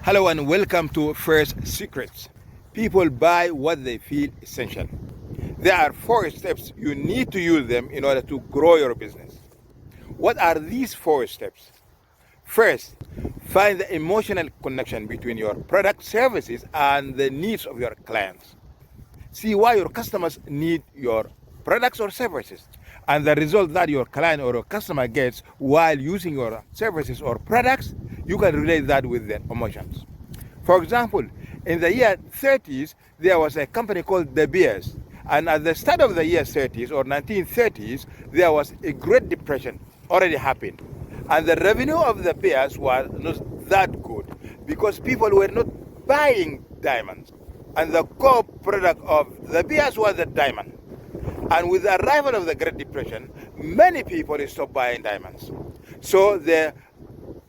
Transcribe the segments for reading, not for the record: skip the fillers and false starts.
Hello and welcome to First Secrets. People buy what they feel essential. There are 4 steps you need to use them in order to grow your business. What are these 4 steps? First, find the emotional connection between your product services and the needs of your clients. See why your customers need your products or services, and the result that your client or your customer gets while using your services or products, you can relate that with their emotions. For example, in the year 30s, there was a company called the Beers, and at the start of the year 30s or 1930s, there was a Great Depression already happened, and the revenue of the Beers was not that good because people were not buying diamonds, and the core product of the Beers was the diamond. And with the arrival of the Great Depression, many people stopped buying diamonds. So the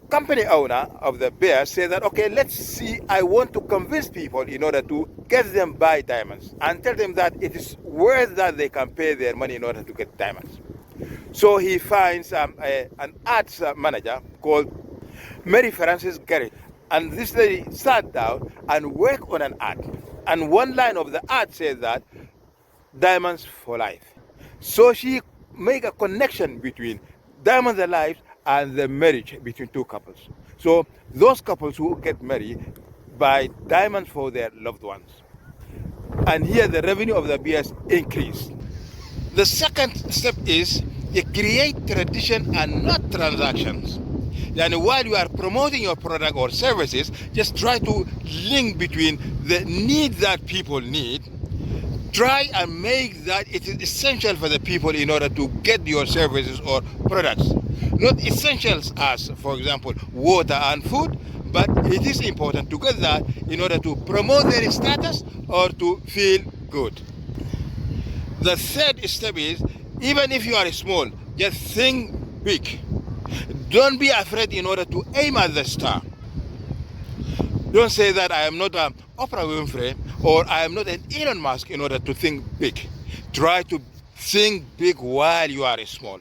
company owner of the bear said that, okay, let's see, I want to convince people in order to get them buy diamonds and tell them that it is worth that they can pay their money in order to get diamonds. So he finds an ads manager called Mary Frances Garrett. And this lady sat down and worked on an ad. And one line of the ad said that diamonds for life. So she make a connection between diamonds alive and the marriage between 2 couples. So those couples who get married buy diamonds for their loved ones. And here the revenue of the beers increase. The second step is you create tradition and not transactions. And while you are promoting your product or services, just try to link between the need that people need. Try and make that it is essential for the people in order to get your services or products. Not essentials as, for example, water and food, but it is important to get that in order to promote their status or to feel good. The third step is, even if you are small, just think big. Don't be afraid in order to aim at the star. Don't say that I am not an Oprah Winfrey or I am not an Elon Musk in order to think big. Try to think big while you are small.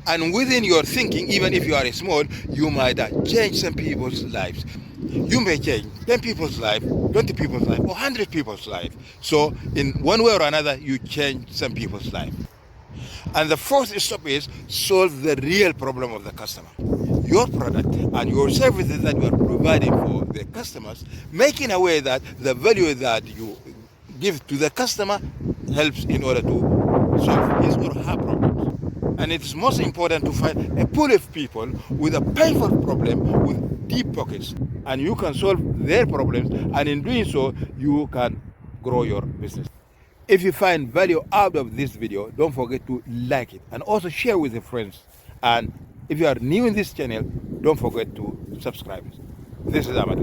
And within your thinking, even if you are small, you might change some people's lives. You may change 10 people's life, 20 people's life, or 100 people's life. So in one way or another, you change some people's life. And the fourth step is solve the real problem of the customer. Your product and your services that you are providing for the customers, making a way that the value that you give to the customer helps in order to solve his or her problems. And it's most important to find a pool of people with a painful problem with deep pockets, and you can solve their problems, and in doing so, you can grow your business. If you find value out of this video, don't forget to like it and also share with your friends. And if you are new in this channel, don't forget to subscribe. This is Ahmed.